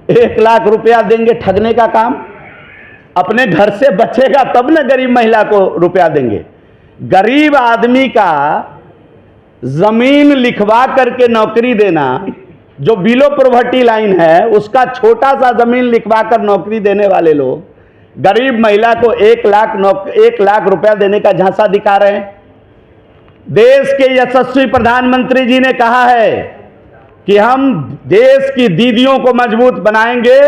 1 लाख रुपया देंगे ठगने का काम? अपने घर से बचेगा तब न गरीब महिला को रुपया देंगे। गरीब आदमी का जमीन लिखवा करके नौकरी देना, जो बिलो पॉवर्टी लाइन है उसका छोटा सा जमीन लिखवा कर नौकरी देने वाले लोग गरीब महिला को 1 लाख रुपया देने का झांसा दिखा रहे हैं। देश के यशस्वी प्रधानमंत्री जी ने कहा है कि हम देश की दीदियों को मजबूत बनाएंगे,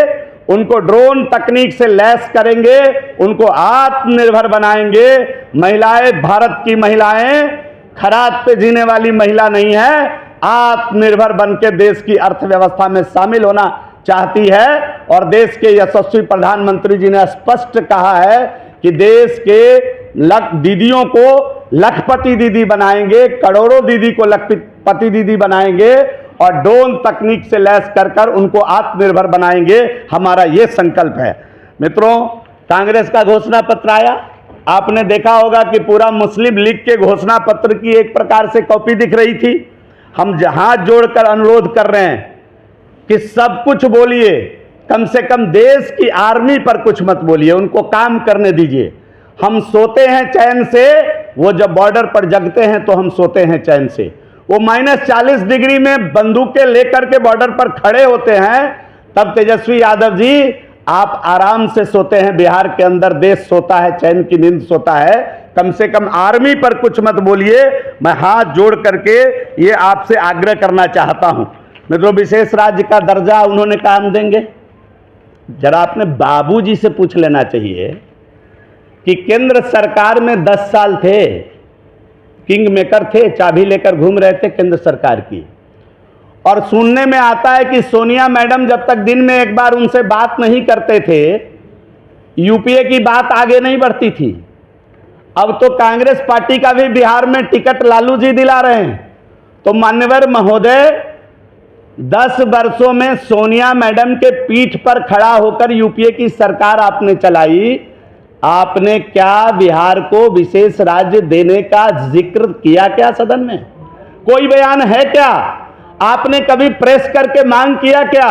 उनको ड्रोन तकनीक से लैस करेंगे, उनको आत्मनिर्भर बनाएंगे। महिलाएं, भारत की महिलाएं खराब पे जीने वाली महिला नहीं है, आत्मनिर्भर बनकर देश की अर्थव्यवस्था में शामिल होना चाहती है। और देश के यशस्वी प्रधानमंत्री जी ने स्पष्ट कहा है कि देश के दीदियों को लखपति दीदी बनाएंगे, करोड़ों दीदी को लखपति दीदी बनाएंगे और ड्रोन तकनीक से लैस कर उनको आत्मनिर्भर बनाएंगे। हमारा ये संकल्प है। मित्रों, कांग्रेस का घोषणा पत्र आया, आपने देखा होगा कि पूरा मुस्लिम लीग के घोषणा पत्र की एक प्रकार से कॉपी दिख रही थी। हम हाथ जोड़कर अनुरोध कर रहे हैं कि सब कुछ बोलिए, कम से कम देश की आर्मी पर कुछ मत बोलिए, उनको काम करने दीजिए। हम सोते हैं चैन से, वो जब बॉर्डर पर जगते हैं तो हम सोते हैं चैन से। वो -40 डिग्री में बंदूकें लेकर के बॉर्डर पर खड़े होते हैं, तब तेजस्वी यादव जी आप आराम से सोते हैं। बिहार के अंदर देश सोता है, चैन की नींद सोता है। कम से कम आर्मी पर कुछ मत बोलिए। मैं हाथ जोड़ करके ये आपसे आग्रह करना चाहता हूं। मित्रों, विशेष राज्य का दर्जा उन्होंने काम देंगे। जरा अपने बाबूजी से पूछ लेना चाहिए कि केंद्र सरकार में 10 साल थे, किंग मेकर थे, चाबी लेकर घूम रहे थे केंद्र सरकार की। और सुनने में आता है कि सोनिया मैडम जब तक दिन में एक बार उनसे बात नहीं करते थे, यूपीए की बात आगे नहीं बढ़ती थी। अब तो कांग्रेस पार्टी का भी बिहार में टिकट लालू जी दिला रहे हैं। तो मान्यवर महोदय, 10 वर्षों में सोनिया मैडम के पीठ पर खड़ा होकर यूपीए की सरकार आपने चलाई। आपने क्या बिहार को विशेष राज्य देने का जिक्र किया क्या सदन में? कोई बयान है क्या? आपने कभी प्रेस करके मांग किया क्या?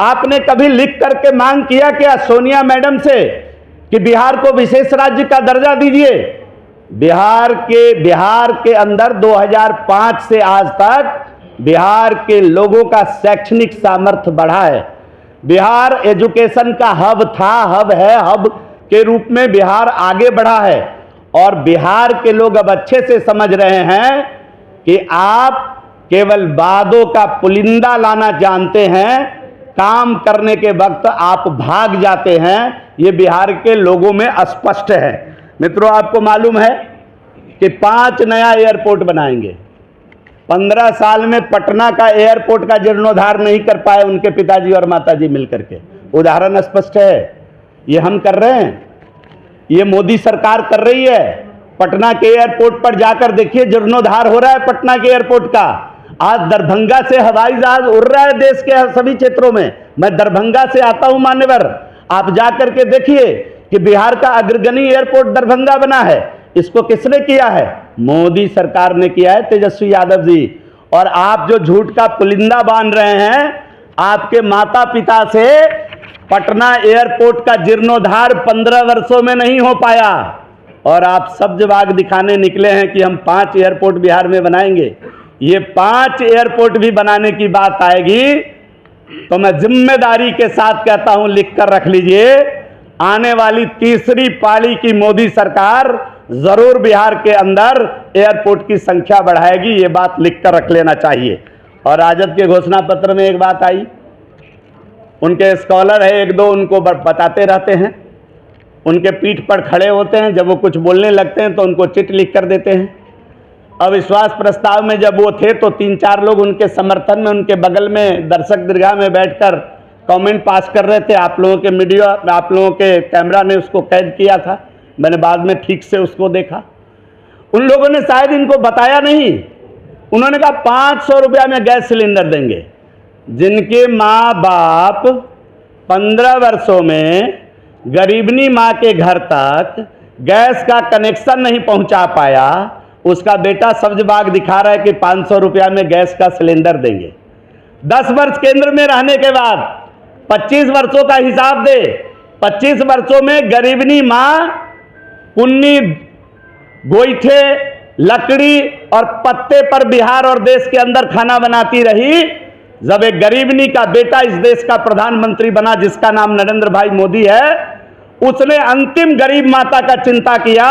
आपने कभी लिख करके मांग किया क्या सोनिया मैडम से कि बिहार को विशेष राज्य का दर्जा दीजिए? बिहार के अंदर 2005 से आज तक बिहार के लोगों का शैक्षणिक सामर्थ्य बढ़ा है। बिहार एजुकेशन का हब था, हब है, हब के रूप में बिहार आगे बढ़ा है। और बिहार के लोग अब अच्छे से समझ रहे हैं कि आप केवल वादों का पुलिंदा लाना जानते हैं, काम करने के वक्त आप भाग जाते हैं। ये बिहार के लोगों में स्पष्ट है। मित्रों, आपको मालूम है कि 5 नया एयरपोर्ट बनाएंगे। 15 साल में पटना का एयरपोर्ट का जीर्णोद्धार नहीं कर पाए उनके पिताजी और माताजी मिलकर के। उदाहरण स्पष्ट है, ये हम कर रहे हैं, ये मोदी सरकार कर रही है। पटना के एयरपोर्ट पर जाकर देखिए, जीर्णोद्धार हो रहा है पटना के एयरपोर्ट का। आज दरभंगा से हवाई जहाज उड़ रहा है देश के सभी क्षेत्रों में। मैं दरभंगा से आता हूं मान्यवर, आप जाकर के देखिए कि बिहार का अग्रगणी एयरपोर्ट दरभंगा बना है। इसको किसने किया है? मोदी सरकार ने किया है, तेजस्वी यादव जी। और आप जो झूठ का पुलिंदा बांध रहे हैं, आपके माता पिता से पटना एयरपोर्ट का जीर्णोद्धार 15 वर्षों में नहीं हो पाया। और आप सब्ज बाग दिखाने निकले हैं कि हम 5 एयरपोर्ट बिहार में बनाएंगे। ये 5 एयरपोर्ट भी बनाने की बात आएगी तो मैं जिम्मेदारी के साथ कहता हूं, लिख कर रख लीजिए, आने वाली तीसरी पाली की मोदी सरकार जरूर बिहार के अंदर एयरपोर्ट की संख्या बढ़ाएगी। ये बात लिख कर रख लेना चाहिए। और राजद के घोषणा पत्र में एक बात आई, उनके स्कॉलर है 1-2, उनको बताते रहते हैं, उनके पीठ पर खड़े होते हैं, जब वो कुछ बोलने लगते हैं तो उनको चिट लिख कर देते हैं। अविश्वास प्रस्ताव में जब वो थे तो 3-4 लोग उनके समर्थन में उनके बगल में दर्शक दीर्घा में बैठकर कमेंट पास कर रहे थे। आप लोगों के मीडिया, आप लोगों के कैमरा ने उसको कैद किया था, मैंने बाद में ठीक से उसको देखा। उन लोगों ने शायद इनको बताया नहीं, उन्होंने कहा 500 रुपया में गैस सिलेंडर देंगे। जिनके माँ बाप 15 वर्षों में गरीबनी माँ के घर तक गैस का कनेक्शन नहीं पहुंचा पाया, उसका बेटा सब्ज बाग दिखा रहा है कि 500 रुपया में गैस का सिलेंडर देंगे। 10 वर्ष केंद्र में रहने के बाद 25 वर्षों का हिसाब दे। 25 वर्षों में गरीबनी मां कुन्नी, गोईठे, लकड़ी और पत्ते पर बिहार और देश के अंदर खाना बनाती रही। जब एक गरीबनी का बेटा इस देश का प्रधानमंत्री बना, जिसका नाम नरेंद्र भाई मोदी है, उसने अंतिम गरीब माता का चिंता किया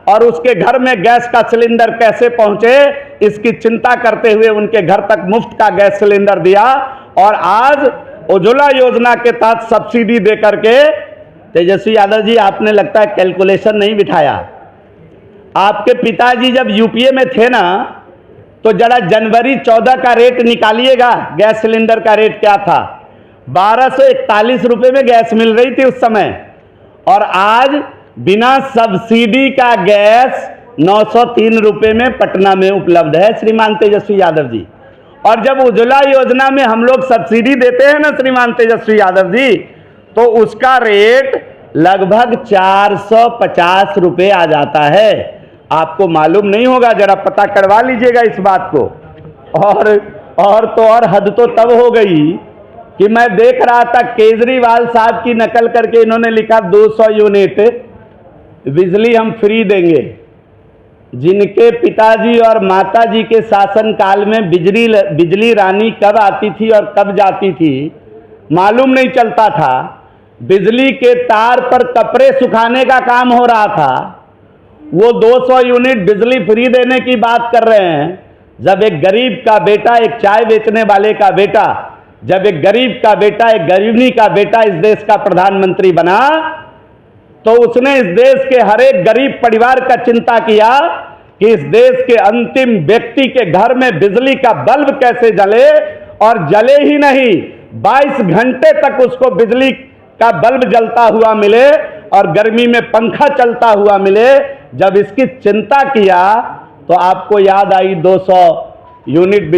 और उसके घर में गैस का सिलेंडर कैसे पहुंचे इसकी चिंता करते हुए उनके घर तक मुफ्त का गैस सिलेंडर दिया। और आज उज्ज्वला योजना के तहत सब्सिडी दे करके, तेजस्वी यादव जी आपने लगता है कैलकुलेशन नहीं बिठाया। आपके पिताजी जब यूपीए में थे ना, तो जरा जनवरी 14 का रेट निकालिएगा, गैस सिलेंडर का रेट क्या था। 1241 रुपए में गैस मिल रही थी उस समय, और आज बिना सब्सिडी का गैस 903 रुपए में पटना में उपलब्ध है श्रीमान तेजस्वी यादव जी। और जब उज्ज्वला योजना में हम लोग सब्सिडी देते हैं ना श्रीमान तेजस्वी यादव जी, तो उसका रेट लगभग 450 रुपए आ जाता है। आपको मालूम नहीं होगा, जरा पता करवा लीजिएगा इस बात को। और हद तो तब हो गई कि मैं देख रहा था केजरीवाल साहब की नकल करके इन्होंने लिखा 200 यूनिट बिजली हम फ्री देंगे। जिनके पिताजी और माताजी के शासनकाल में बिजली रानी कब आती थी और कब जाती थी मालूम नहीं चलता था। बिजली के तार पर कपड़े सुखाने का काम हो रहा था, वो 200 यूनिट बिजली फ्री देने की बात कर रहे हैं। जब एक गरीब का बेटा, एक चाय बेचने वाले का बेटा, जब एक गरीब का बेटा, एक गरीबनी का बेटा इस देश का प्रधानमंत्री बना, तो उसने इस देश के हर एक गरीब परिवार का चिंता किया कि इस देश के अंतिम व्यक्ति के घर में बिजली का बल्ब कैसे जले, और जले ही नहीं 22 घंटे तक उसको बिजली का बल्ब जलता हुआ मिले और गर्मी में पंखा चलता हुआ मिले। जब इसकी चिंता किया तो आपको याद आई 200 यूनिट